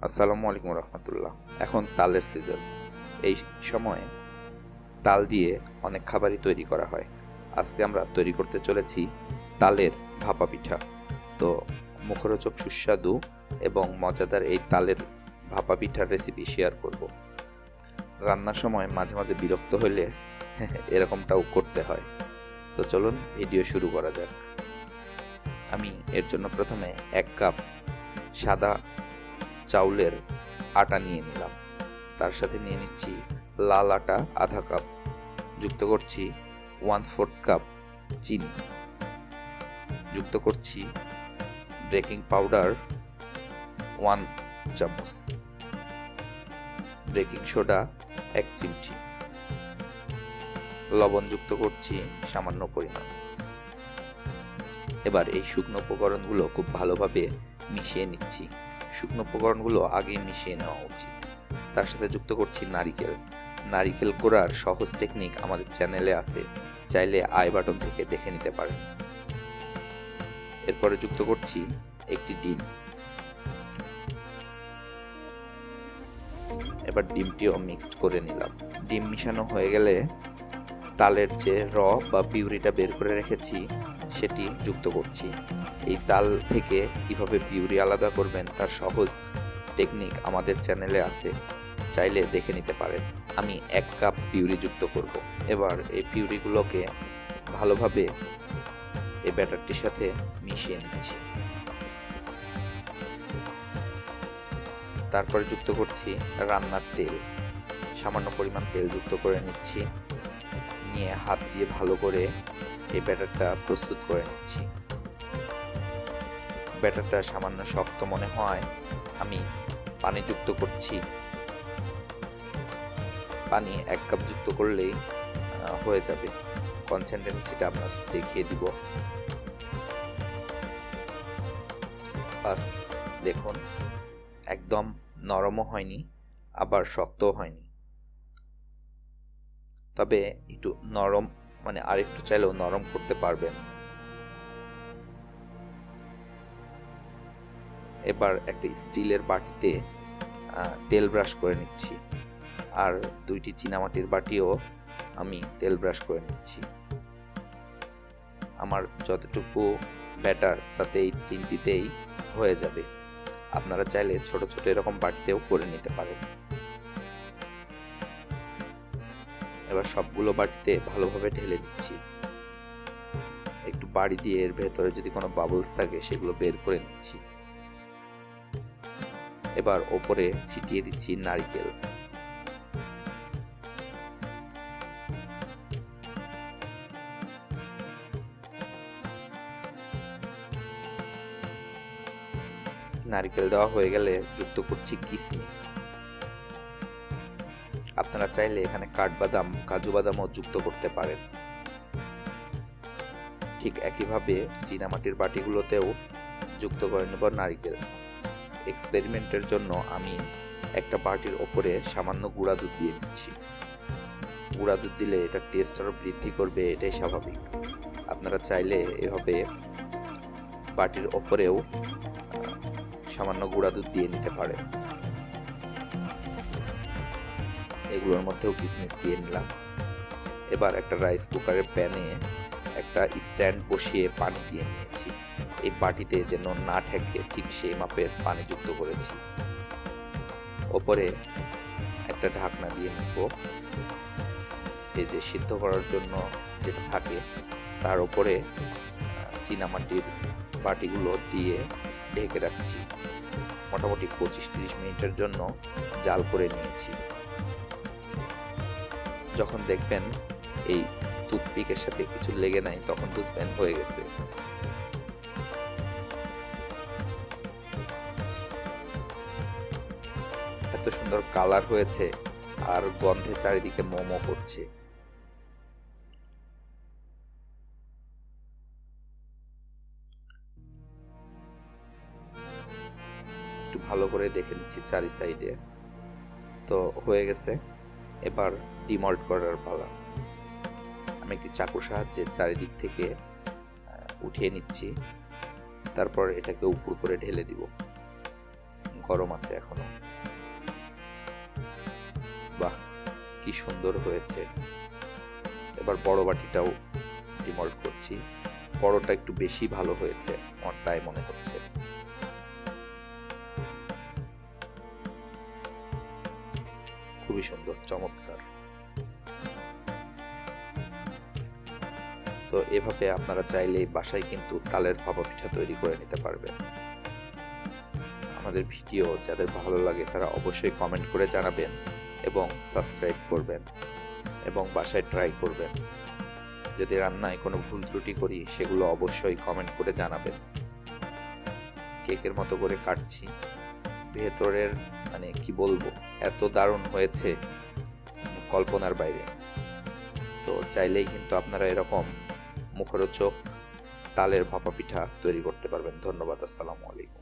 আসসালামু আলাইকুম রহমতুল্লাহ। এখন তালের সিজন। এই সময়ে তাল দিয়ে অনেক খাবারই তৈরি করা হয়। আজকে আমরা তৈরি করতে চলেছি তালের ভাপা পিঠা। তো মুখরোচক, সুস্বাদু এবং মজাদার এই তালের ভাপা পিঠার রেসিপি শেয়ার করব। রান্নার সময় মাঝে মাঝে বিরক্ত হলে এরকমটাও করতে হয়। তো চলুন ভিডিও শুরু করা যাক। আমি এর জন্য প্রথমে 1 কাপ সাদা চাউলের আটা নিয়ে নিলাম। তার সাথে নিয়ে নিচ্ছি লাল আটা আধা কাপ, যুক্ত করছি 1/4 কাপ চিনি, যুক্ত করছি বেকিং পাউডার 1 চামচ, বেকিং সোডা 1 চিমটি, লবণ যুক্ত করছি সামান্য পরিমাণ। এবার এই শুকনো উপকরণগুলো খুব ভালোভাবে মিশিয়ে নিচ্ছি। শুকনো উপকরণগুলো আগে মিশিয়ে নেওয়া উচিত। তার সাথে যুক্ত করছি নারিকেল কোড়ার সহজ টেকনিক আমাদের চ্যানেলে আছে, চাইলে আই বাটন থেকে দেখে নিতে পারেন। এরপরে যুক্ত করছি একটি ডিম। এবার ডিমটিও মিক্সড করে নিলাম। ডিম মিশানো হয়ে গেলে তালের যে বা পিউরিটা বের করে রেখেছি সেটি যুক্ত করছি। এই তাল থেকে কিভাবে পিউরি আলাদা করবেন তার সহজ টেকনিক আমাদের চ্যানেলে আছে, চাইলে দেখে নিতে পারেন। আমি 1 কাপ পিউরি যুক্ত করব। এবার এই পিউরিগুলোকে ভালোভাবে এই ব্যাটারটির সাথে মিশিয়ে নিচ্ছি। তারপরে যুক্ত করছি রান্নার তেল। সামান্য পরিমাণ তেল যুক্ত করে নিচ্ছি। নিয়ে হাত দিয়ে ভালো করে এই ব্যাটারটা প্রস্তুত করে নিচ্ছি। ব্যাটারটা সামান্য শক্ত মনে হয় আমি পানি যুক্ত করছি। পানি 1 কাপ যুক্ত করলেই হয়ে যাবে। কনসিস্টেন্সিটা আপনাদের দেখিয়ে দিব। বাস দেখুন, একদম নরমও হয়নি আবার শক্তও হয়নি, তবে একটু নরম, মানে আরেকটু চাইলেও নরম করতে পারবেন। এবার একটা স্টিলের বাটিতে তেল ব্রাশ করে নিচ্ছি, আর 2টি চীনামাটির বাটিও আমি তেল ব্রাশ করে নিচ্ছি। আমার যতটুকু ব্যাটার তাতে এই 3টিতেই হয়ে যাবে। আপনারা চাইলে ছোট ছোট এরকম বাটিতেও করে নিতে পারেন। এবার সবগুলো বাটিতে ভালোভাবে ঢেলে দিচ্ছি। একটু বাড়ি দিয়ে এর ভেতরে যদি কোনো বাবলস থাকে সেগুলো বের করে নিচ্ছি। এবার ওপরে ছিটিয়ে দিচ্ছি নারকেল। নারকেল দেওয়া হয়ে গেলে যুক্ত করছি কিশমিশ। আপনারা চাইলে এখানে কাঠবাদাম, কাজু বাদামও যুক্ত করতে পারেন। ঠিক একইভাবে চীনামাটির বাটিগুলোতেও যুক্ত করে নেব নারকেল। এক্সপেরিমেন্টের জন্য আমি একটা বাটির ওপরে সামান্য গুঁড়া দুধ দিয়ে দিচ্ছি। গুঁড়া দুধ দিলে এটা টেস্ট আরও বৃদ্ধি করবে, এটাই স্বাভাবিক। আপনারা চাইলে এভাবে বাটির ওপরেও সামান্য গুঁড়া দুধ দিয়ে নিতে পারেন। এগুলোর মধ্যেও কিশমিশ দিয়ে নিলাম। এবার একটা রাইস কুকারের প্যানে একটা স্ট্যান্ড বসিয়ে পানি দিয়ে নিয়েছি। এই বাটিতে যেন না ঠেকে ঠিক সেই মাপের পানি যুক্ত করেছি। ওপরে একটা ঢাকনা দিয়ে নেব। এই যে সিদ্ধ করার জন্য যেটা থাকে তার উপরে চীনামাটির বাটিগুলো দিয়ে ঢেকে রাখছি। মোটামুটি 25-30 মিনিটের জন্য জাল করে নিয়েছি। যখন দেখবেন এই টুথপিকের সাথে কিছু লেগে নাই তখন বুঝবেন হয়ে গেছে। এত সুন্দর কালার হয়েছে আর গন্ধে চারিদিকে মোমো করছে। একটু ভালো করে দেখে নিচ্ছি চারি সাইডে। তো হয়ে গেছে। এবার ডিমল্ট করার পালা। আমি একটি চাকুর সাহায্যে চারিদিক থেকে উঠিয়ে নিচ্ছি। তারপর এটাকে উপর করে ঢেলে দিব। গরম আছে এখনো। বাহ, কি সুন্দর হয়েছে। এবার বড় বাটিটাও ডিমল্ট করছি। বড়টা একটু বেশি ভালো হয়েছে আমার তাই মনে হচ্ছে। খুবই সুন্দর, চমৎকার। তো এভাবে আপনারা চাইলেই বাসায় কিন্তু তালের ভাপা পিঠা তৈরি করে নিতে পারবেন। আমাদের ভিডিও যাদের ভালো লাগে তারা অবশ্যই কমেন্ট করে জানাবেন এবং সাবস্ক্রাইব করবেন এবং বাসায় ট্রাই করবেন। যদি রান্নায় কোনো ভুল ত্রুটি করি সেগুলো অবশ্যই কমেন্ট করে জানাবেন। কেকের মতো করে কাটছি, ভেতরের মানে কি বলবো, এত দারুণ হয়েছে কল্পনার বাইরে। তো চাইলেই কিন্তু আপনারা এরকম মুখরোচক তালের ভাপা পিঠা তৈরি করতে পারবেন। ধন্যবাদ। আসসালামু আলাইকুম।